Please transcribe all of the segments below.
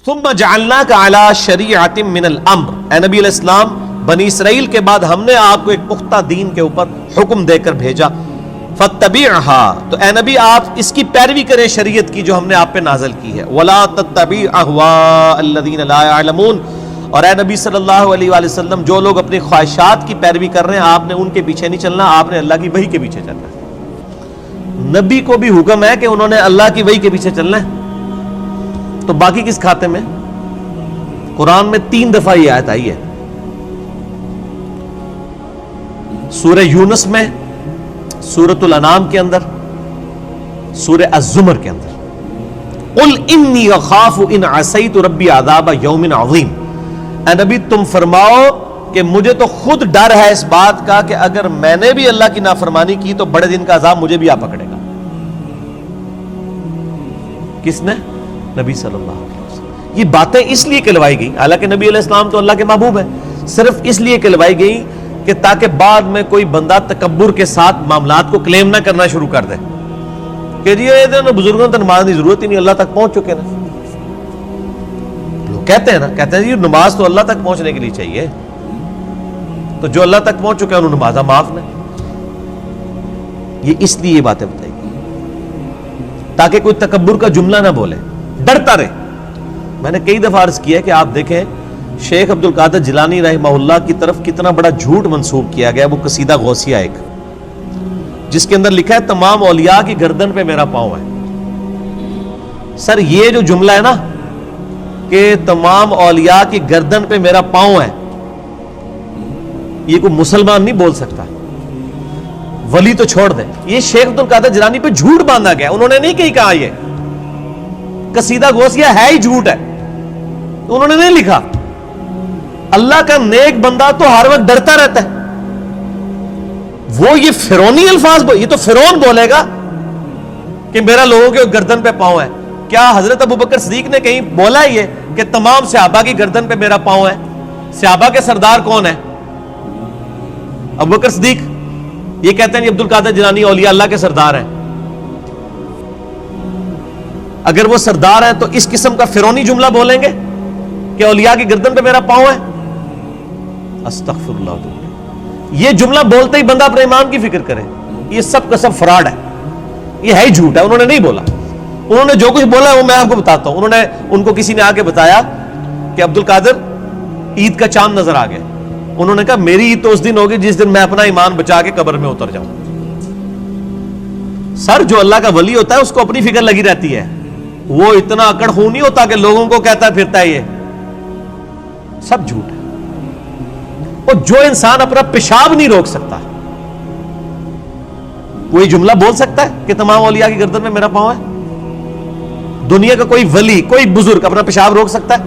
ثم جعلناک علی شریعۃ من الامر، اے نبی علیہ السلام بنی اسرائیل کے بعد ہم نے آپ کو ایک پختہ دین کے اوپر حکم دے کر بھیجا، فاتبعها، تو اے نبی آپ اس کی پیروی کریں شریعت کی جو ہم نے آپ پہ نازل کی ہے، ولا تتبع اهواء الذین لا يعلمون، اور اے نبی صلی اللہ علیہ وآلہ وسلم جو لوگ اپنی خواہشات کی پیروی کر رہے ہیں آپ نے ان کے پیچھے نہیں چلنا، آپ نے اللہ کی وحی کے پیچھے چلنا ہے۔ نبی کو بھی حکم ہے کہ انہوں نے اللہ کی وحی کے پیچھے چلنا ہے، تو باقی کس کھاتے میں؟ قرآن میں 3 دفعہ یہ آیت آئی ہے، سورہ یونس میں، سورۃ الانعام کے اندر، سورہ الزمر کے اندر۔ قل انی اخاف ان عصیت ربی عذاب یوم عظیم، اے نبی تم فرماؤ کہ مجھے تو خود ڈر ہے اس بات کا کہ اگر میں نے بھی اللہ کی نافرمانی کی تو بڑے دن کا عذاب مجھے بھی آ پکڑے گا۔ کس نے؟ نبی صلی اللہ علیہ وسلم۔ یہ باتیں اس لیے کہلوائی گئی، حالانکہ نبی علیہ السلام تو اللہ کے محبوب ہیں، صرف اس لیے کہلوائی گئی کہ تاکہ بعد میں کوئی بندہ تکبر کے ساتھ معاملات کو کلیم نہ کرنا شروع کر دے کہ جی یہ بزرگوں تو نماز کی ضرورت ہی نہیں، اللہ تک پہنچ چکے نا۔ لوگ کہتے ہیں جی نماز تو اللہ تک پہنچنے کے لیے چاہیے، تو جو اللہ تک پہنچ چکے ہیں انہوں نمازہ معاف نہیں۔ یہ اس لیے یہ باتیں بتائی گئی تاکہ کوئی تکبر کا جملہ نہ بولے، ڈرتا رہے۔ میں نے کئی دفعہ عرض کیا کہ آپ دیکھیں شیخ عبد القادر جیلانی رحمہ اللہ کی طرف کتنا بڑا جھوٹ منسوب کیا گیا، وہ قصیدہ غوثیہ ایک، جس کے اندر لکھا ہے تمام اولیاء کی گردن پہ میرا پاؤں ہے۔ سر یہ جو جملہ ہے نا کہ تمام اولیاء کی گردن پہ میرا پاؤں ہے، یہ کوئی مسلمان نہیں بول سکتا، ولی تو چھوڑ دیں، یہ شیخ عبد القادر جیلانی پہ جھوٹ باندھا گیا، انہوں نے نہیں کہیں کہا، یہ قصیدہ غوثیہ ہے ہی جھوٹ ہے، انہوں نے نہیں لکھا۔ اللہ کا نیک بندہ تو ہر وقت ڈرتا رہتا ہے، وہ یہ فرعونی الفاظ یہ تو فرعون بولے گا کہ میرا لوگوں کے گردن پہ پاؤں ہے۔ کیا حضرت ابوبکر صدیق نے کہیں بولا ہے یہ کہ تمام صحابہ کی گردن پہ میرا پاؤں ہے؟ صحابہ کے سردار کون ہے؟ ابوبکر صدیق۔ یہ کہتے ہیں عبد القادر جیلانی اولیاء اللہ کے سردار ہیں۔ اگر وہ سردار ہیں تو اس قسم کا فرعونی جملہ بولیں گے کہ اولیاء کی گردن پہ میرا پاؤں ہے؟ استغفر اللہ۔ یہ جملہ بولتے ہی بندہ اپنے ایمان کی فکر کرے، یہ سب کا سب فراڈ ہے، یہ ہے ہی جھوٹ ہے، انہوں نے نہیں بولا۔ انہوں نے جو کچھ بولا ہے وہ میں آپ کو بتاتا ہوں۔ ان کو کسی نے آ کے بتایا کہ عبد القادر عید کا چاند نظر آ گیا، انہوں نے کہا میری عید تو اس دن ہوگی جس دن میں اپنا ایمان بچا کے قبر میں اتر جاؤں۔ سر جو اللہ کا ولی ہوتا ہے اس کو اپنی فکر لگی رہتی ہے، وہ اتنا اکڑ خون نہیں ہوتا کہ لوگوں کو کہتا پھرتا ہے، یہ سب جھوٹ ہے۔ اور جو انسان اپنا پیشاب نہیں روک سکتا کوئی جملہ بول سکتا ہے کہ تمام اولیاء کی گردن میں میرا پاؤں ہے؟ دنیا کا کوئی ولی، کوئی بزرگ اپنا پیشاب روک سکتا ہے؟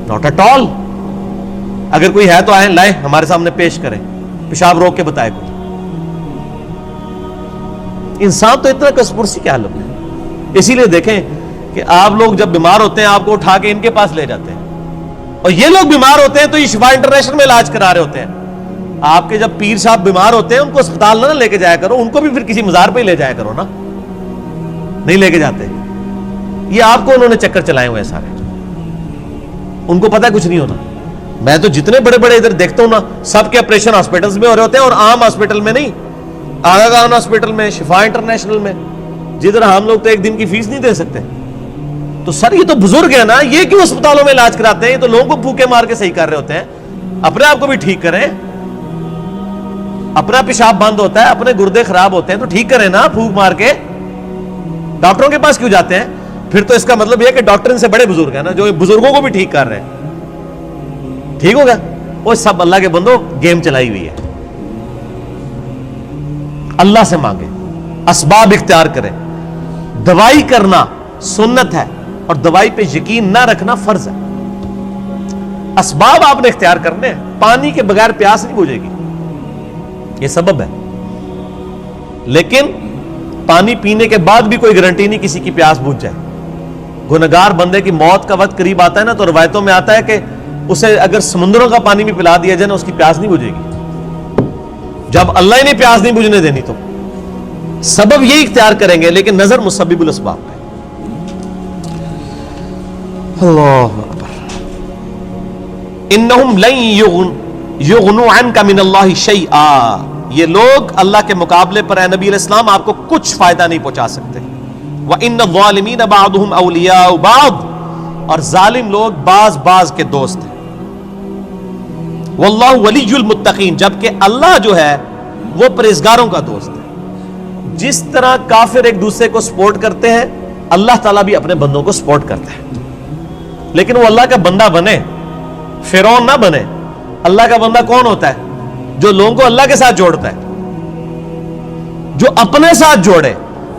Not at all. اگر کوئی ہے تو آئیں، لائیں، ہمارے سامنے پیش کریں، پیشاب روک کے بتائے کوئی۔ انسان تو اتنا کسپرسی کیا حالت ہے۔ اسی لیے دیکھیں کہ آپ لوگ جب بیمار ہوتے ہیں آپ کو اٹھا کے ان کے پاس لے جاتے ہیں، اور یہ لوگ بیمار ہوتے ہیں تو یہ شفا انٹرنیشنل میں علاج کرا رہے ہوتے ہیں۔ آپ کے جب پیر صاحب بیمار ہوتے ہیں ان کو اسپتال نہ لے کے جایا کرو، ان کو بھی پھر کسی مزار پہ ہی لے جایا کرو نا، نہیں لے کے جاتے۔ یہ آپ کو انہوں نے چکر چلائے ہوئے سارے، ان کو پتہ ہے کچھ نہیں ہونا۔ میں تو جتنے بڑے بڑے ادھر دیکھتا ہوں نا، سب کے آپریشن ہاسپٹلز میں ہو رہے ہوتے ہیں، اور عام ہاسپٹل میں نہیں، آغا خان ہاسپٹل میں، شفا انٹرنیشنل میں، جدھر ہم لوگ تو ایک دن کی فیس نہیں دے سکتے۔ تو سر یہ تو بزرگ ہے نا، یہ کیوں اسپتالوں میں علاج کراتے ہیں؟ یہ تو لوگوں کو پھوکے مار کے صحیح کر رہے ہوتے ہیں۔ اپنے آپ کو بھی ٹھیک کریں، اپنا پیشاب بند ہوتا ہے، اپنے گردے خراب ہوتے ہیں تو ٹھیک کریں نا، پھوک مار کے۔ ڈاکٹروں کے پاس کیوں جاتے ہیں؟ پھر تو اس کا مطلب یہ کہ ڈاکٹر ان سے بڑے بزرگ ہیں نا، جو بزرگوں کو بھی ٹھیک کر رہے ہیں۔ ٹھیک ہوگا؟ وہ سب اللہ کے بندوں گیم چلائی ہوئی ہے۔ اللہ سے مانگے، اسباب اختیار کریں۔ دوائی کرنا سنت ہے اور دوائی پہ یقین نہ رکھنا فرض ہے۔ اسباب آپ نے اختیار کرنے ہیں۔ پانی کے بغیر پیاس نہیں بجھے گی، یہ سبب ہے، لیکن پانی پینے کے بعد بھی کوئی گارنٹی نہیں کسی کی پیاس بجھ جائے۔ گنہگار بندے کی موت کا وقت قریب آتا ہے نا، تو روایتوں میں آتا ہے کہ اسے اگر سمندروں کا پانی بھی پلا دیا جائے نا، اس کی پیاس نہیں بجھے گی۔ جب اللہ ہی نے پیاس نہیں بجھنے دینی تو سبب یہی اختیار کریں گے، لیکن نظر مسبب الاسباب پہ۔ اللہ اکبر. انہم لن یغنوا عنک من اللہ شیئا، یہ لوگ اللہ کے مقابلے پر اے نبی علیہ السلام آپ کو کچھ فائدہ نہیں پہنچا سکتے. وَإِنَّ الظَّالِمِينَ بَعْضُهُمْ أَوْلِيَاءُ بَعْضٍ، اور ظالم لوگ بعض کے دوست ہیں. وَاللَّهُ وَلِيُّ الْمُتَّقِينَ، جبکہ اللہ جو ہے وہ پرہیزگاروں کا دوست ہے. جس طرح کافر ایک دوسرے کو سپورٹ کرتے ہیں، اللہ تعالیٰ بھی اپنے بندوں کو سپورٹ کرتا ہے. لیکن وہ اللہ کا بندہ بنے، فرعون نہ بنے. اللہ کا بندہ کون ہوتا ہے؟ جو لوگوں کو اللہ کے ساتھ جوڑتا ہے، جو اپنے ساتھ جوڑے،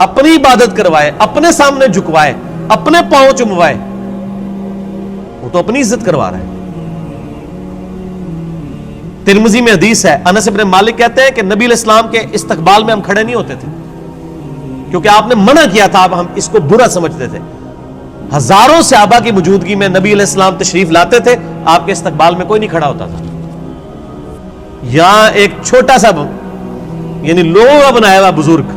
اپنی عبادت کروائے، اپنے سامنے جھکوائے، اپنے پاؤں چموائے. وہ تو اپنی عزت کروا رہا ہے. ترمذی میں حدیث ہے، انس بن مالک کہتے ہیں کہ نبی علیہ السلام کے استقبال میں ہم کھڑے نہیں ہوتے تھے، کیونکہ آپ نے منع کیا تھا. اب ہم اس کو برا سمجھتے تھے. ہزاروں صحابہ کی موجودگی میں نبی علیہ السلام تشریف لاتے تھے، آپ کے استقبال میں کوئی نہیں کھڑا ہوتا تھا. یہاں ایک چھوٹا سا یعنی لوگوں کا بنایا ہوا بزرگ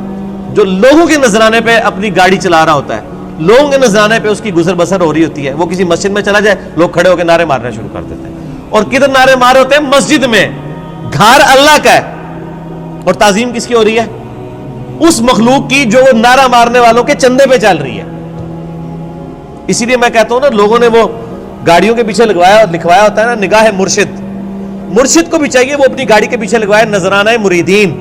جو لوگوں کے نذرانے پہ اپنی گاڑی چلا رہا ہوتا ہے، لوگوں کے نذرانے پہ اس کی گزر بسر ہو رہی ہوتی ہے، وہ کسی مسجد میں چلا جائے، لوگ کھڑے ہو کے نعرے مارنا شروع کر دیتے ہیں. اور کدھر نعرے مارے ہوتے ہیں؟ مسجد میں. گھر اللہ کا ہے اور تعظیم کس کی ہو رہی ہے؟ اس مخلوق کی جو وہ نعرہ مارنے والوں کے چندے پہ چل رہی ہے. اسی لیے میں کہتا ہوں نا، لوگوں نے وہ گاڑیوں کے پیچھے لکھوایا ہوتا ہے نا، نگاہ مرشد. مرشد کو بھی چاہیے وہ اپنی گاڑی کے پیچھے لگوائے نذرانہ مریدین.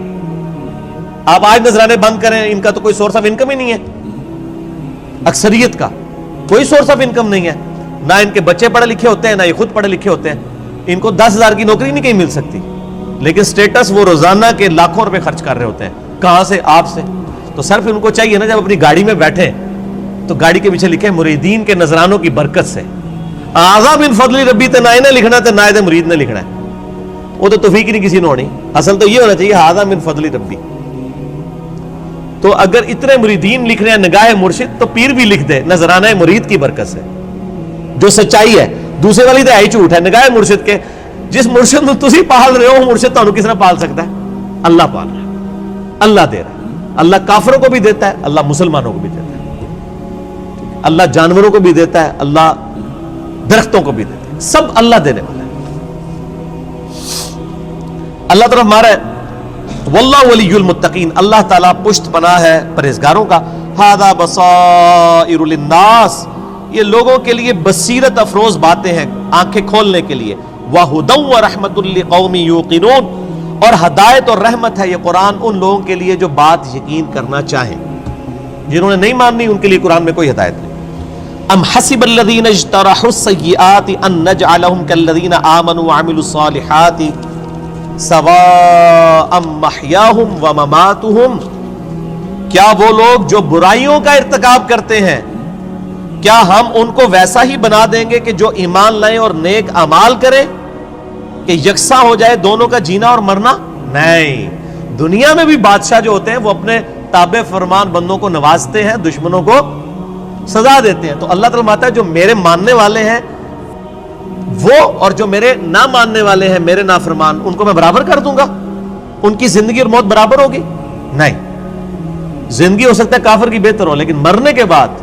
آپ آج نذرانے بند کریں، ان کا تو کوئی سورس آف انکم ہی نہیں ہے. اکثریت کا کوئی سورس آف انکم نہیں ہے. نہ ان کے بچے پڑھے لکھے ہوتے ہیں، نہ یہ خود پڑھے لکھے ہوتے ہیں. ان کو 10,000 کی نوکری نہیں کہیں مل سکتی، لیکن سٹیٹس وہ روزانہ کے لاکھوں روپے خرچ کر رہے ہوتے ہیں. کہاں سے؟ آپ سے. تو صرف ان کو چاہیے نا، جب اپنی گاڑی میں بیٹھے تو گاڑی کے پیچھے لکھے مریدین کے نذرانوں کی برکت سے. اعظم من فضل ربی تے نہ نے لکھنا تے نہ مرید نے لکھنا ہے. وہ تو توفیق نہیں کسی نے ہونی. اصل تو یہ ہونا چاہیے اعظم من فضل ربی. تو اگر اتنے مریدین لکھ رہے ہیں نگاہ مرشد، تو پیر بھی لکھ دے نذرانہ مرید کی برکت سے، جو سچائی ہے. دوسرے والی تو ہے ہی جھوٹ ہے. نگاہ مرشد کے جس مرشد میں تسی پال رہے ہو، مرشد تانوں کس نے پال سکتا ہے؟ اللہ پال رہا ہے، اللہ دے رہا ہے. اللہ کافروں کو بھی دیتا ہے، اللہ مسلمانوں کو بھی دیتا ہے. اللہ جانوروں کو بھی دیتا ہے، اللہ درختوں کو بھی دیتا ہے. سب اللہ دینے والا ہے. اللہ طرف ہمارا ہے واللہ ولی المتقین، اللہ تعالیٰ پشت پناہ ہے پرہیزگاروں کا. ھذا بصائر للناس، یہ لوگوں کے لیے بصیرت افروز باتیں ہیں، آنکھیں کھولنے کے لیے. وَھُدًى وَرَحْمَةٌ لِّقَوْمٍ يُوقِنُونَ، اور ہدایت اور رحمت ہے یہ قرآن ان لوگوں کے لیے جو بات یقین کرنا چاہیں. جنہوں نے نہیں ماننی ان کے لیے قرآن میں کوئی ہدایت نہیں. ام حسب الذین اجترحوا السیئات ان نجعلهم كالذین آمنوا وعملوا الصالحات سواء محیاہم ومماتہم، کیا وہ لوگ جو برائیوں کا ارتکاب کرتے ہیں، کیا ہم ان کو ویسا ہی بنا دیں گے کہ جو ایمان لائیں اور نیک اعمال کریں، کہ یکساں ہو جائے دونوں کا جینا اور مرنا؟ نہیں. دنیا میں بھی بادشاہ جو ہوتے ہیں وہ اپنے تابع فرمان بندوں کو نوازتے ہیں، دشمنوں کو سزا دیتے ہیں. تو اللہ تعالیٰ ماتا ہے جو میرے ماننے والے ہیں وہ اور جو میرے نہ ماننے والے ہیں میرے نافرمان، ان کو میں برابر کر دوں گا؟ ان کی زندگی اور موت برابر ہوگی؟ نہیں. زندگی ہو سکتا ہے کافر کی بہتر ہو، لیکن مرنے کے بعد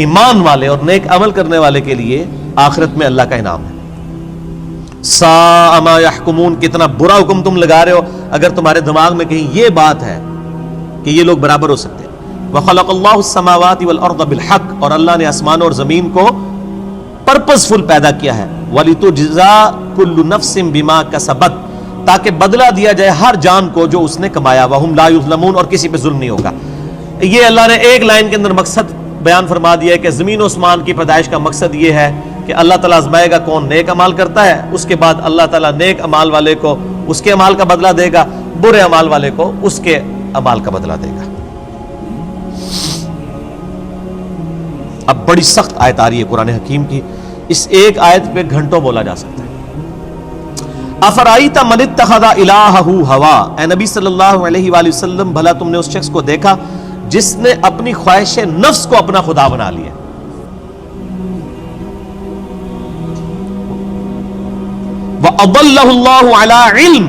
ایمان والے اور نیک عمل کرنے والے کے لیے آخرت میں اللہ کا انعام ہے. ساء ما یحکمون، کتنا برا حکم تم لگا رہے ہو اگر تمہارے دماغ میں کہیں یہ بات ہے کہ یہ لوگ برابر ہو سکتے ہیں. وَخَلَقَ اللَّهُ السَّمَاوَاتِ وَالْأَرْضَ بِالْحَقِّ، اور اللہ نے آسمان اور زمین کو پرپس فل پیدا کیا ہے. وَلِتُجْزَى كُلُّ نَفْسٍ بِمَا كَسَبَتْ، تاکہ بدلہ دیا جائے ہر جان کو جو اس نے کمایا. وَهُمْ لَا يُظْلَمُونَ، اور کسی پہ ظلم نہیں ہوگا. یہ اللہ نے ایک لائن کے اندر مقصد بیان فرما دیا ہے کہ زمین و آسمان کی پیدائش کا مقصد یہ ہے کہ اللہ تعالیٰ آزمائے گا کون نیک عمال کرتا ہے، اس کے بعد اللہ تعالیٰ نیک عمال والے کو اس کے عمال کا بدلہ دے گا، برے عمال والے کو اس کے عمال کا بدلہ دے گا. اب بڑی سخت آیت آ رہی ہے قرآن حکیم کی، اس ایک آیت پہ گھنٹوں بولا جا سکتا ہے. افرائیت من اتخذ الہہ ہوا، اے نبی صلی اللہ علیہ وآلہ وسلم بھلا تم نے اس شخص کو دیکھا جس نے اپنی خواہش نفس کو اپنا خدا بنا لیا. وَأَضَلَّهُ اللَّهُ عَلَىٰ عِلْمٍ،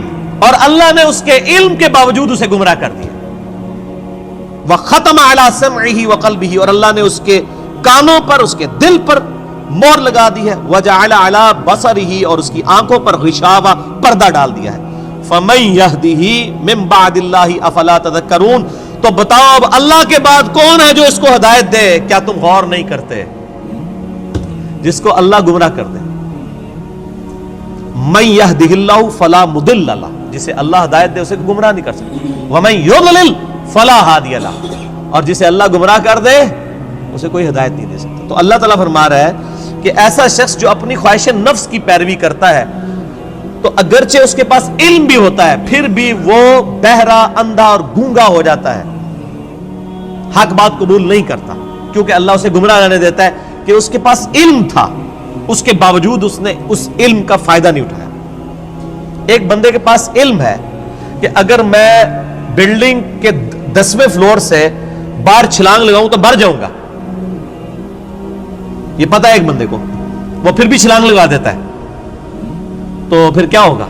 اور اللہ نے اس کے علم کے باوجود اسے گمراہ کر دیا. وَخَتَمَ عَلَىٰ سَمْعِهِ وَقَلْبِهِ، اور اللہ نے اس کے کانوں پر اس کے دل پر مور لگا دی ہے، وجعل علی بصرہ اور اس کی آنکھوں پر غشاوہ پردہ ڈال دیا ہے۔ فمن یہدہ من بعد اللہ افلا تذکرون، تو بتاؤ اب اللہ کے بعد کون ہے جو اس کو ہدایت دے؟ کیا تم غور نہیں کرتے؟ جس کو اللہ گمراہ کر دے، من یہدہ اللہ فلا مضل لہ، جسے اللہ ہدایت دے اسے گمراہ نہیں کر سکتا، ومن یضلل فلا ہادی لہ، اور جسے اللہ گمراہ کر دے اسے کوئی ہدایت نہیں دے سکتا۔ تو اللہ تعالیٰ فرما رہا ہے کہ ایسا شخص جو اپنی خواہش نفس کی پیروی کرتا ہے، تو اگرچہ اس کے پاس علم بھی ہوتا ہے پھر بھی وہ بہرا، اندھا اور گونگا ہو جاتا ہے، حق بات قبول نہیں کرتا، کیونکہ اللہ اسے گمراہ رہنے دیتا ہے کہ اس کے پاس علم تھا، اس کے باوجود اس نے اس علم کا فائدہ نہیں اٹھایا۔ ایک بندے کے پاس علم ہے کہ اگر میں بلڈنگ کے 10ویں فلور سے باہر چھلانگ لگاؤں تو مر جاؤں گا، یہ پتا ہے ایک بندے کو، وہ پھر بھی چھلانگ لگا دیتا ہے، تو پھر کیا ہوگا؟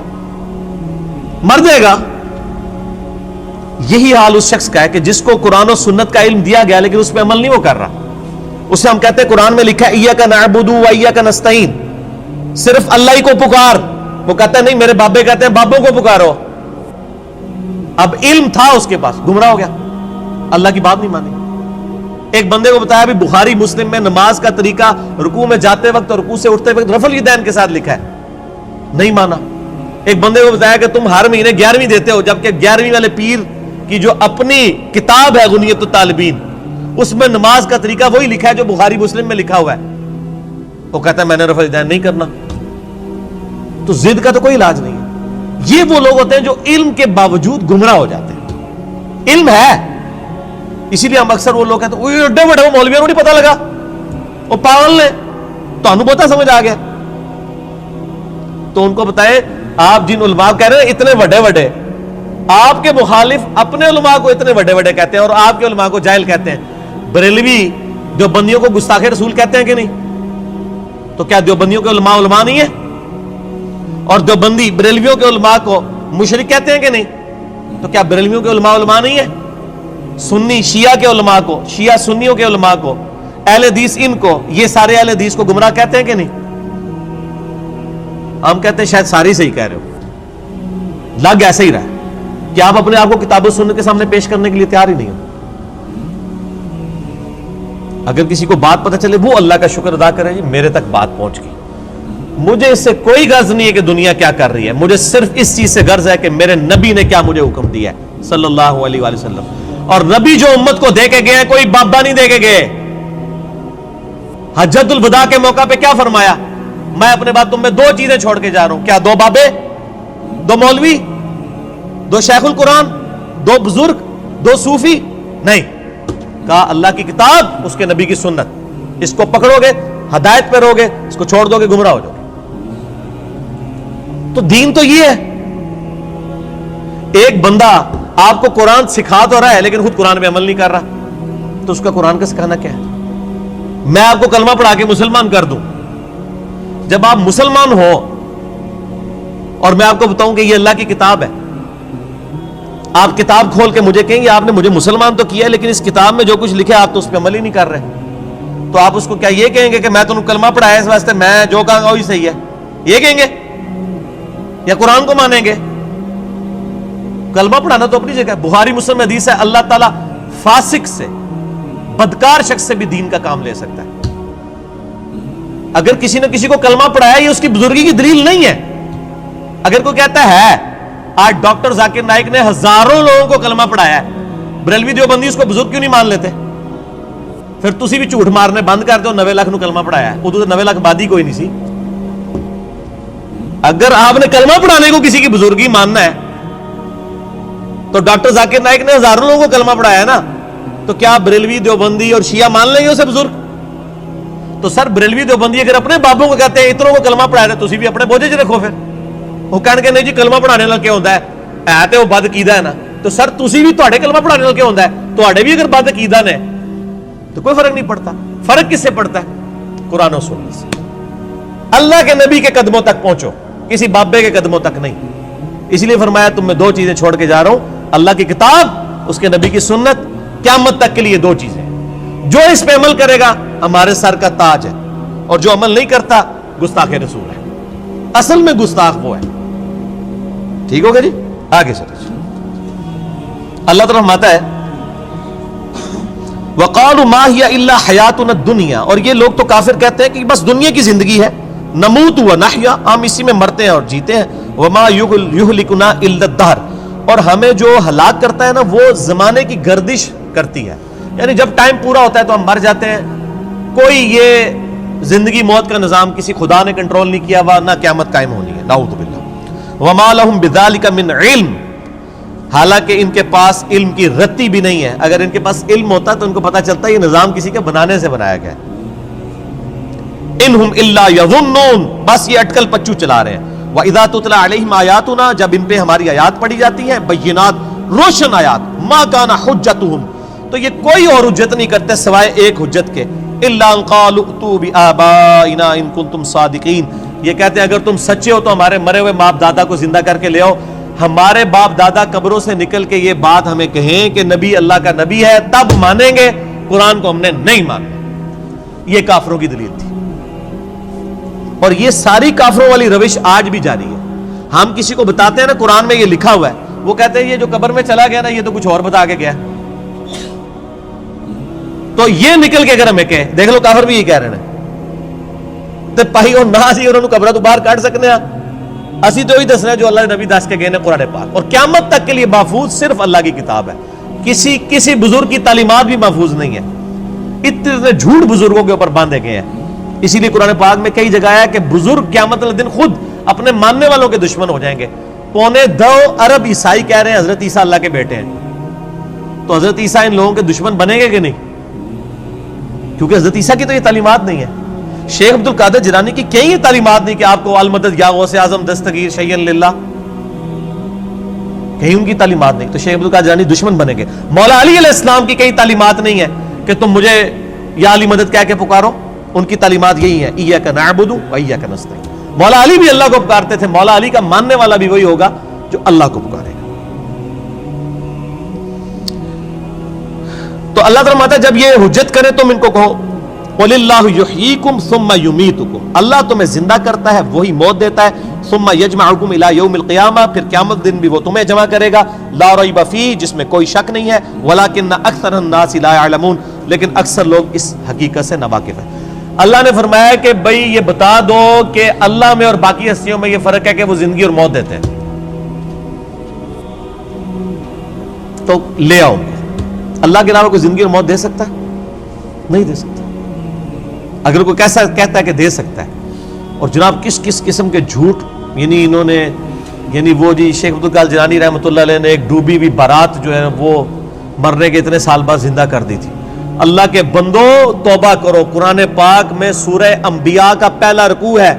مر جائے گا۔ یہی حال اس شخص کا ہے کہ جس کو قرآن و سنت کا علم دیا گیا لیکن اس پہ عمل نہیں وہ کر رہا، اسے ہم کہتے ہیں قرآن میں لکھا ہے ایاک نعبد و ایاک نستعین، صرف اللہ ہی کو پکار، وہ کہتا ہے نہیں میرے بابے کہتے ہیں بابوں کو پکارو۔ اب علم تھا اس کے پاس، گمراہ ہو گیا، اللہ کی بات نہیں مانی۔ ایک بندے کو بتایا بھی بخاری مسلم میں نماز کا طریقہ رکوع میں جاتے وقت اور رکوع سے اٹھتے وقت رفع الیدین کے ساتھ لکھا ہے، نہیں مانا۔ ایک بندے کو بتایا کہ تم ہر مہینے 11ویں دیتے ہو، جبکہ 11ویں والے پیر کی جو اپنی کتاب ہے غنیت الطالبین اس میں نماز کا طریقہ وہی لکھا ہے جو بخاری مسلم میں لکھا ہوا ہے، وہ کہتا ہے میں نے رفع الیدین نہیں کرنا۔ تو ضد کا تو کوئی علاج نہیں ہے۔ یہ وہ لوگ ہوتے ہیں جو علم کے باوجود گمراہ ہو جاتے ہیں۔ علم ہے، اسی لیے ہم اکثر وہ لوگ کہتے ہیں وہ ایڈے بڑے مولویوں کو نہیں پتا لگا، وہ پاگل نے، تو ہمیں پتا سمجھ آ گیا۔ تو ان کو بتائے آپ جن علماء کہہ رہے ہیں اتنے بڑے بڑے، آپ کے مخالف اپنے علماء کو اتنے بڑے بڑے کہتے ہیں اور آپ کے علماء کو جاہل کہتے ہیں۔ بریلوی دیوبندیوں کو گستاخ رسول کہتے ہیں کہ نہیں؟ تو کیا دیوبندیوں کے علماء علماء نہیں ہیں؟ اور دیوبندی بریلویوں کے علماء کو مشرک کہتے ہیں کہ نہیں؟ تو کیا بریلویوں کے علماء علماء نہیں ہیں؟ سنی شیعہ کے علماء کو، شیعہ سنیوں کے علماء کو، اہل حدیث ان کو، یہ سارے اہل حدیث کو گمراہ کہتے ہیں کہ نہیں؟ ہم کہتے ہیں شاید ساری صحیح کہہ رہے ہو، لگ ایسے ہی رہا ہے کہ آپ اپنے آپ کو کتاب و سنت کے سامنے پیش کرنے کے لیے تیار ہی نہیں ہو۔ اگر کسی کو بات پتہ چلے وہ اللہ کا شکر ادا کرے، جی میرے تک بات پہنچ گئی، مجھے اس سے کوئی غرض نہیں ہے کہ دنیا کیا کر رہی ہے، مجھے صرف اس چیز سے غرض ہے کہ میرے نبی نے کیا مجھے حکم دیا ہے صلی اللہ علیہ وآلہ وسلم۔ اور نبی جو امت کو دے کے گئے ہیں کوئی بابا نہیں دے کے گئے۔ حجۃ الوداع کے موقع پہ کیا فرمایا؟ میں اپنے بعد تم میں 2 چیزیں چھوڑ کے جا رہا ہوں، کیا 2 بابے، 2 مولوی، 2 شیخ القرآن، 2 بزرگ، 2 صوفی؟ نہیں، کہا اللہ کی کتاب، اس کے نبی کی سنت، اس کو پکڑو گے ہدایت پہ رہو گے، اس کو چھوڑ دو گے گمراہ ہو جاؤ گے۔ تو دین تو یہ ہے۔ ایک بندہ آپ کو قرآن سکھا تو رہا ہے لیکن خود قرآن پہ عمل نہیں کر رہا، تو اس کا قرآن کا سکھانا کیا ہے؟ میں آپ کو کلمہ پڑھا کے مسلمان کر دوں، جب آپ مسلمان ہو اور میں آپ کو بتاؤں کہ یہ اللہ کی کتاب ہے، آپ کتاب کھول کے مجھے کہیں گے آپ نے مجھے مسلمان تو کیا ہے لیکن اس کتاب میں جو کچھ لکھا آپ تو اس پہ عمل ہی نہیں کر رہے، تو آپ اس کو کیا یہ کہیں گے کہ میں تو کلمہ پڑھایا اس واسطے میں جو کہوں گا وہی صحیح ہے، یہ کہیں گے یا قرآن کو مانیں گے؟ کلمہ پڑھانا تو اپنی جگہ ہے، بخاری مسلم حدیث ہے اللہ تعالیٰ فاسق سے، بدکار شخص سے بھی دین کا کام لے سکتا ہے۔ اگر کسی نے کسی کو کلمہ پڑھایا یہ اس کی بزرگی کی دلیل نہیں ہے۔ اگر کوئی کہتا ہے آج ڈاکٹر ذاکر نائک نے ہزاروں لوگوں کو کلمہ پڑھایا ہے، بریلوی دیوبندی اس کو بزرگ کیوں نہیں مان لیتے؟ پھر تسی بھی جھوٹ مارنے بند کر دو، 90 لاکھ نو کلمہ پڑھایا ہے، ادو تو 90 لاکھ بادی کوئی نہیں سی۔ اگر آپ نے کلمہ پڑھانے کو کسی کی بزرگی ماننا ہے تو ڈاکٹر ذاکر نائک نے ہزاروں لوگوں کو کلمہ پڑھایا ہے نا، تو کیا بریلوی دیوبندی اور شیعہ مان لیں گے اسے بزرگ؟ تو سر بریلوی دیوبندی اگر اپنے بابوں کو کہتے ہیں اتنوں کو کلمہ پڑھایا ہے، تسی بھی اپنے بوجھے چ رکھو۔ پھر وہ کہنے کہ نہیں جی کلمہ پڑھانے والا کیا ہوتا ہے تے وہ بد عقیدہ ہے نا، تو سر تسی بھی تواڈے کلمہ پڑھانے والا کیا ہوتا ہے، تواڈے بھی اگر بد عقیدہ نے تو کوئی فرق نہیں پڑتا۔ فرق کس سے پڑتا ہے؟ قرآن و سنت سے۔ اللہ کے نبی کے قدموں تک پہنچو، کسی بابے کے قدموں تک نہیں۔ اس لیے فرمایا تم میں 2 چیزیں چھوڑ کے جا رہا ہوں، اللہ کی کتاب، اس کے نبی کی سنت، قیامت تک کے لیے 2 چیزیں، جو اس پہ عمل کرے گا ہمارے سر کا تاج ہے، اور جو عمل نہیں کرتا گستاخ رسول ہے۔ اصل میں گستاخ وہ ہے۔ ٹھیک ہوگا جی، آگے چلیں۔ اللہ تعالیٰ فرماتا ہے وَقَالُوا مَا هِيَ إِلَّا حَيَاتُنَا الدُّنْيَا، اور یہ لوگ تو کافر کہتے ہیں کہ بس دنیا کی زندگی ہے، نموت ونحیا، ہم اسی میں مرتے ہیں اور جیتے ہیں، وَمَا يُهْلِكُنَا إِلَّا الدَّهْرُ، اور ہمیں جو ہلاک کرتا ہے نا وہ زمانے کی گردش کرتی ہے، یعنی جب ٹائم پورا ہوتا ہے تو ہم مر جاتے ہیں۔ کوئی یہ زندگی موت کا نظام کسی خدا نے کنٹرول نہیں کیا ہوا، نہ قیامت قائم ہونی ہے، نعوذ باللہ۔ وَمَا لَهُمْ بِذَلِكَ مِنْ عِلْمٍ، حالانکہ ان کے پاس علم کی رتی بھی نہیں ہے۔ اگر ان کے پاس علم ہوتا تو ان کو پتا چلتا یہ نظام کسی کے بنانے سے بنایا گیا ہے۔ اِنْهُمْ إِلَّا يَظُنُّونَ، بس یہ اٹکل پچو چلا رہے ہیں۔ وَإِذَا تُتْلَى عَلَيْهِمْ آيَاتُنَا، جب ان پہ ہماری آیات پڑھی جاتی ہیں، بینات، روشن آیات، مَا كَانَ حُجَّتُهُمْ، تو یہ کوئی اور حجت نہیں کرتے سوائے ایک حجت کے، إِلَّا أَنْ قَالُوا ائْتُوا بِآبَائِنَا إِن كُنتُمْ صَادِقِينَ، یہ کہتے ہیں اگر تم سچے ہو تو ہمارے مرے ہوئے باپ دادا کو زندہ کر کے لے آؤ۔ ہمارے باپ دادا قبروں سے نکل کے یہ بات ہمیں کہیں کہ نبی اللہ کا نبی ہے، تب مانیں گے، قرآن کو ہم نے نہیں مانا۔ یہ کافروں کی دلیل تھی، اور یہ ساری کافروں والی روش آج بھی جاری ہے۔ ہم کسی کو بتاتے ہیں نا قرآن میں یہ لکھا ہوا ہے، وہ کہتے ہیں یہ جو قبر میں چلا گیا نا یہ تو کچھ اور بتا کے گیا، تو یہ نکل کے اگر ہمیں کہے، دیکھ لو کافر بھی یہ کہہ رہے ہیں تے پائی اور نہ سی انہوں نے قبرہ تو باہر کاٹ سکنے ہیں، اسی تو ہی دسنا ہے جو اللہ نے نبی دس کے گئے نے قرآن پاک، اور قیامت تک کے لیے محفوظ صرف اللہ کی کتاب ہے، کسی بزرگ کی تعلیمات بھی محفوظ نہیں ہے۔ اتنے جھوٹ بزرگوں کے اوپر باندھے گئے ہیں، اسی لیے قرآن پاک میں کئی جگہ ہے کہ بزرگ قیامت والے دن خود اپنے ماننے والوں کے دشمن ہو جائیں گے۔ 2.25 ارب عیسائی کہہ رہے ہیں حضرت عیسیٰ اللہ کے بیٹے ہیں، تو حضرت عیسیٰ ان لوگوں کے دشمن بنیں گے کہ نہیں؟ کیونکہ حضرت عیسیٰ کی تو یہ تعلیمات نہیں ہے۔ شیخ عبد القادر جیلانی کی کہیں یہ تعلیمات نہیں کہ آپ کو المدد یا غوث اعظم دستگیر شیئن للہ، کہیں ان کی تعلیمات نہیں، تو شیخ عبد القادر جیلانی دشمن بنیں گے۔ مولا علی علیہ السلام کی کہیں تعلیمات نہیں ہے کہ تم مجھے یا علی مدد کہہ کے پکارو، ان کی تعلیمات یہی ہے ایاک نعبد و ایاک نستعین۔ مولا علی بھی اللہ کو پکارتے تھے، مولا علی کا ماننے والا بھی وہی ہوگا جو اللہ کو پکارے گا۔ تو اللہ تعالیٰ جب یہ حجت کرے تم ان کو کہو قُلِ اللَّهُ يُحْيِيكُمْ ثُمَّ يُمِيتُكُمْ، اللہ تمہیں زندہ کرتا ہے وہی موت دیتا ہے، ثُمَّ يَجْمَعُكُمْ إِلَى يَوْمِ الْقِيَامَةِ، پھر قیامت دن بھی وہ تمہیں جمع کرے گا، لا ریب فیہ، جس میں کوئی شک نہیں ہے، وَلَكِنَّ أَكْثَرَ النَّاسِ لَا يَعْلَمُونَ، لیکن اکثر لوگ اس حقیقت سے ناواقف ہیں۔ اللہ نے فرمایا کہ بھئی یہ بتا دو کہ اللہ میں اور باقی ہستیوں میں یہ فرق ہے کہ وہ زندگی اور موت دیتے ہیں، تو لے آؤ۔ اللہ کے علاوہ کوئی زندگی اور موت دے سکتا ہے؟ نہیں دے سکتا۔ اگر کوئی کیسا کہتا ہے کہ دے سکتا ہے، اور جناب کس کس قسم کے جھوٹ، یعنی انہوں نے، یعنی وہ جی شیخ عبد القادر جیلانی رحمۃ اللہ علیہ نے ایک ڈوبی ہوئی بارات جو ہے وہ مرنے کے اتنے سال بعد زندہ کر دی تھی۔ اللہ کے بندو توبہ کرو، قرآن پاک میں سورہ انبیاء کا پہلا رکوع ہے،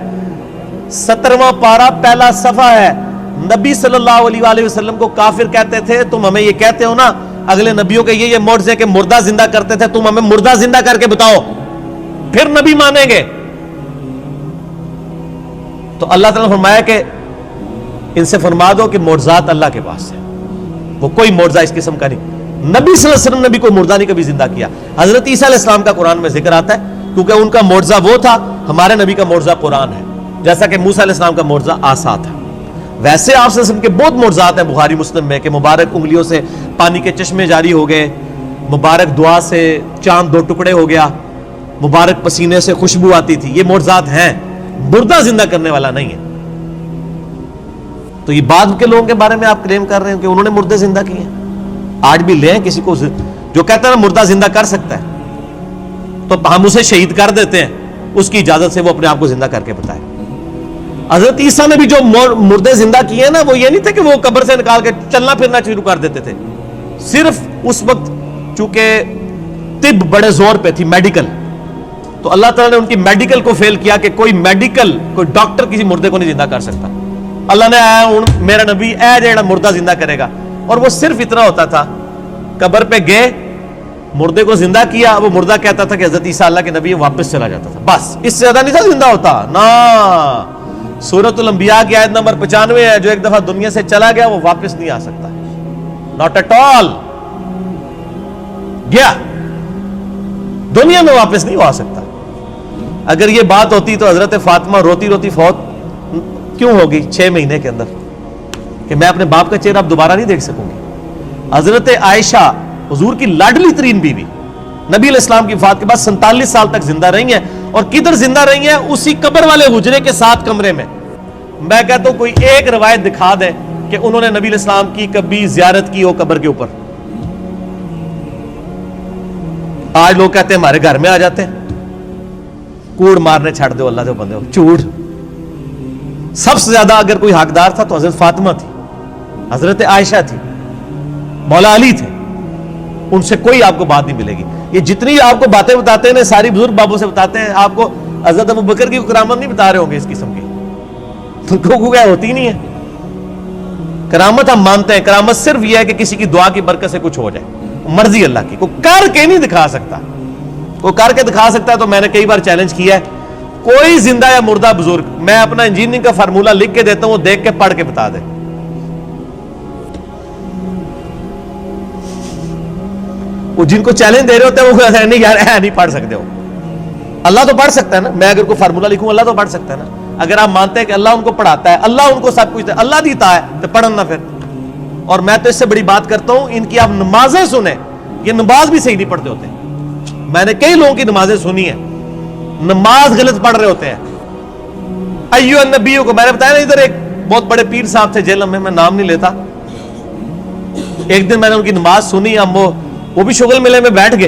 17واں پارہ پہلا صفحہ ہے۔ نبی صلی اللہ علیہ وآلہ وسلم کو کافر کہتے تھے، تم ہمیں یہ کہتے ہو نا اگلے نبیوں کے یہ معجزے کہ مردہ زندہ کرتے تھے، تم ہمیں مردہ زندہ کر کے بتاؤ پھر نبی مانیں گے۔ تو اللہ تعالیٰ نے فرمایا کہ ان سے فرما دو کہ معجزات اللہ کے پاس ہے، وہ کوئی معجزہ اس قسم کا نہیں۔ نبی صلی اللہ علیہ وسلم نے بھی کوئی مردہ نہیں کبھی زندہ کیا۔ حضرت عیسیٰ علیہ السلام کا قرآن میں ذکر آتا ہے کیونکہ ان کا معجزہ وہ تھا، ہمارے نبی کا معجزہ قرآن ہے، جیسا کہ موسیٰ علیہ السلام کا معجزہ عصا تھا۔ ویسے آپ صلی اللہ علیہ وسلم کے بہت معجزات ہیں بخاری مسلم میں کہ مبارک انگلیوں سے پانی کے چشمے جاری ہو گئے، مبارک دعا سے چاند 2 ٹکڑے ہو گیا، مبارک پسینے سے خوشبو آتی تھی، یہ معجزات ہیں، مردہ زندہ کرنے والا نہیں ہے۔ تو یہ بعد کے لوگوں کے بارے میں آپ کلیم کر رہے ہیں کہ انہوں نے مردے زندہ کیے ہیں؟ آج بھی لیں کسی کو جو کہتا ہے نا مردہ زندہ کر سکتا ہے تو ہم اسے شہید کر دیتے ہیں، اس کی اجازت سے وہ اپنے آپ کو زندہ کر کے بتائے۔ حضرت عیسیٰ نے بھی جو مردے زندہ کیے ہیں نا، وہ یہ نہیں تھے کہ وہ قبر سے نکال کے چلنا پھرنا شروع کر دیتے تھے، صرف اس وقت چونکہ طب بڑے زور پہ تھی، میڈیکل، تو اللہ تعالیٰ نے ان کی میڈیکل کو فیل کیا کہ کوئی ڈاکٹر کسی مردے کو نہیں زندہ کر سکتا۔ اللہ نے آیا میرا نبی اے جیڑا مردہ زندہ کرے گا، اور وہ صرف اتنا ہوتا تھا، قبر پہ گئے مردے کو زندہ کیا، وہ مردہ کہتا تھا کہ حضرت عیسیٰ اللہ کے نبی، واپس چلا جاتا تھا، بس اس سے زیادہ نہیں تھا زندہ ہوتا نا۔ سورۃ الانبیاء کی آیت نمبر 95 ہے، جو ایک دفعہ دنیا سے چلا گیا وہ واپس نہیں آ سکتا، ناٹ ایٹ آل، گیا۔ دنیا میں واپس نہیں آ سکتا. اگر یہ بات ہوتی تو حضرت فاطمہ روتی روتی فوت کیوں ہوگی 6 مہینے کے اندر کہ میں اپنے باپ کا چہرہ اب دوبارہ نہیں دیکھ سکوں گی. حضرت عائشہ حضور کی لاڈلی ترین بیوی نبی علیہ السلام کی وفات کے بعد 47 سال تک زندہ رہی ہیں, اور کدھر زندہ رہی ہیں؟ اسی قبر والے حجرے کے 7 کمرے میں. میں کہتا ہوں کوئی ایک روایت دکھا دے کہ انہوں نے نبی علیہ السلام کی کبھی زیارت کی ہو قبر کے اوپر. آج لوگ کہتے ہیں ہمارے گھر میں آ جاتے ہیں, کوڑ مارنے چھڑ دو اللہ دے بندے ہو, چوڑ. سب سے زیادہ اگر کوئی حقدار تھا تو حضرت فاطمہ تھی, حضرت عائشہ تھی, مولا علی تھے. ان سے کوئی آپ کو بات نہیں ملے گی. یہ جتنی آپ کو باتیں بتاتے ہیں ساری بزرگ بابوں سے بتاتے ہیں, آپ کو حضرت ابو بکر کی کرامت نہیں بتا رہے ہوں گے اس قسم کی, تو کو کیا ہوتی نہیں ہے. کرامت ہم مانتے ہیں, کرامت صرف یہ ہے کہ کسی کی دعا کی برکت سے کچھ ہو جائے, مرضی اللہ کی. کوئی کر کے نہیں دکھا سکتا, کوئی کر کے دکھا سکتا ہے تو میں نے کئی بار چیلنج کیا ہے, کوئی زندہ یا مردہ بزرگ میں اپنا انجینئرنگ کا فارمولہ لکھ کے دیتا ہوں, وہ دیکھ کے پڑھ کے بتا دے. وہ جن کو چیلنج دے رہے ہوتے ہیں وہ کہتے ہیں نہیں یار نہیں پڑھ سکتے ہو. اللہ تو پڑھ سکتا ہے نا, میں اگر کوئی فارمولہ لکھوں اللہ تو پڑھ سکتا ہے نا. اگر آپ مانتے ہیں کہ اللہ ان کو پڑھاتا ہے, اللہ ان کو سب کچھ اللہ دیتا ہے, تو پڑھن نہ پھر. اور میں تو اس سے بڑی بات کرتا ہوں, ان کی آپ نمازیں سنیں, یہ نماز بھی صحیح نہیں پڑھتے ہوتے. میں نے کئی لوگوں کی نمازیں سنی ہیں, نماز غلط پڑھ رہے ہوتے ہیں. ایو النبیوں کو میں نے بتایا نا, ادھر ایک بہت بڑے پیر صاحب تھے جیل میں نام نہیں لیتا. ایک دن میں نے ان کی نماز سنی, ہم وہ بھی شغل ملے میں بیٹھ گئے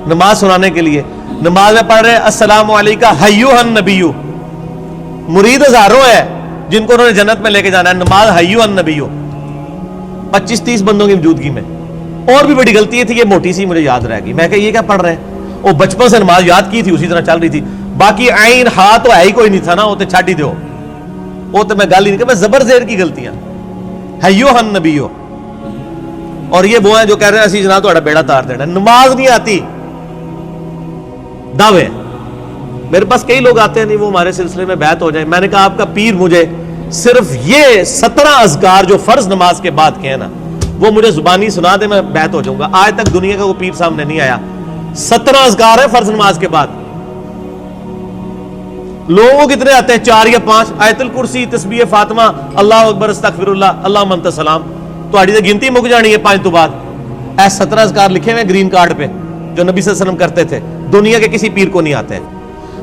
نماز سنانے کے لیے. نماز میں پڑھ رہے السلام علیکم ایھا النبی. مرید ہزاروں ہے جن کو انہوں نے جنت میں لے کے جانا ہے, نماز ایھا النبی 25-30 بندوں کی موجودگی میں. اور بھی بڑی غلطی تھی, یہ موٹی سی مجھے یاد رہ گئی. میں کہ یہ کیا پڑھ رہے ہیں, وہ بچپن سے نماز یاد کی تھی اسی طرح چل رہی تھی, باقی عین ہاتھ تو ہے ہی کوئی نہیں تھا نا, وہ تو چھڈ ہی دو, وہ تو میں گل ہی نہیں کہ میں زبر زیر کی غلطیاں. ایھا النبی. اور یہ وہ ہیں جو کہہ رہے ہیں اسی جناب تہاڈا بیڑا تار دینا. نماز نہیں آتی, دعوے. میرے پاس کئی لوگ آتے ہیں نہیں وہ ہمارے سلسلے میں بیعت ہو جائے. میں نے کہا آپ کا پیر مجھے صرف یہ 17 اذکار جو فرض نماز کے بعد کے ہیں نا وہ مجھے زبانی سنا دے, میں بیعت ہو جاؤں گا. آج تک دنیا کا کوئی پیر سامنے نہیں آیا. 17 اذکار ہے فرض نماز کے بعد. لوگوں کتنے آتے ہیں 4 یا 5, آیت الکرسی, تسبیح فاطمہ, اللہ اکبر, استغفر اللہ, اللہم انت السلام. تو آڑی گنتی مک جانی ہے 5 تو بعد. اے 17 اذکار لکھے ہوئے گرین کارڈ پہ جو نبی صلی اللہ علیہ وسلم کرتے تھے, دنیا کے کسی پیر کو نہیں آتے.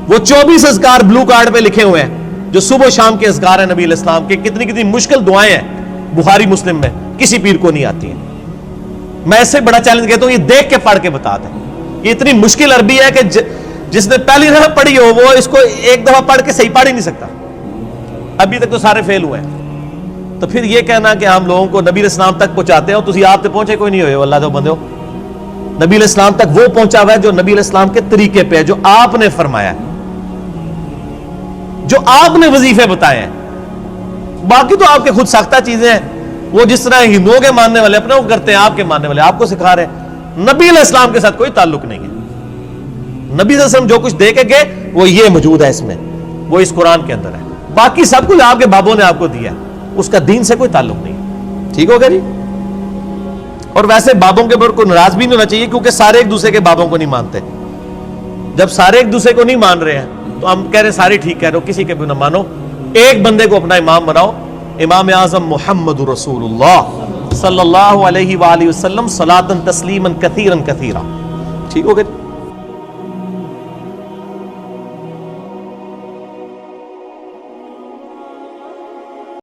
وہ 24 اذکار بلو کارڈ پہ لکھے ہوئے ہیں جو صبح و شام کے اذکار ہیں نبی علیہ السلام کے. کتنی کتنی مشکل دعائیں ہیں بخاری مسلم میں, کسی پیر کو نہیں آتی ہیں. میں اس سے بڑا چیلنج کہتا ہوں یہ دیکھ کے پڑھ کے بتا دیں. یہ اتنی مشکل عربی ہے کہ جس نے پہلی دفعہ پڑھی ہو وہ اس کو ایک دفعہ پڑھ کے صحیح پڑھ ہی نہیں سکتا. ابھی تک تو سارے فیل ہوئے ہیں. تو پھر یہ کہنا کہ ہم لوگوں کو نبی علیہ السلام تک پہنچاتے ہو, تسی آپ تک پہنچے کوئی نہیں ہوئے اللہ دے بندے ہو. نبی علیہ السلام تک وہ پہنچا ہوا ہے جو نبی علیہ السلام کے طریقے پہ ہے, جو آپ نے فرمایا ہے, جو آپ نے وظیفے بتائے ہیں. باقی تو آپ کے خود ساختہ چیزیں ہیں, وہ جس طرح ہندوؤں کے ماننے والے اپنے وہ کرتے ہیں, آپ کے ماننے والے آپ کو سکھا رہے ہیں. نبی علیہ السلام کے ساتھ کوئی تعلق نہیں ہے. نبی صلی اللہ علیہ وسلم جو کچھ دے کے گئے وہ یہ موجود ہے اس میں, وہ اس قرآن کے اندر ہے. باقی سب کچھ آپ کے بابوں نے آپ کو دیا, اس کا دین سے کوئی تعلق نہیں ہے. ٹھیک ہوگا جی. اور ویسے بابوں کے اوپر کوئی ناراض بھی نہیں ہونا چاہیے, کیونکہ سارے ایک دوسرے کے بابوں کو نہیں مانتے. جب سارے ایک دوسرے کو نہیں مان رہے ہیں تو ہم کہہ رہے ہیں سارے ٹھیک کہہ رہے ہو, کسی کے بھی نہ مانو, ایک بندے کو اپنا امام بناؤ. امام اعظم محمد رسول اللہ صلی اللہ علیہ وآلہ وسلم صلاۃ تسلیما کثیرا کثیرا. ٹھیک ہوگا.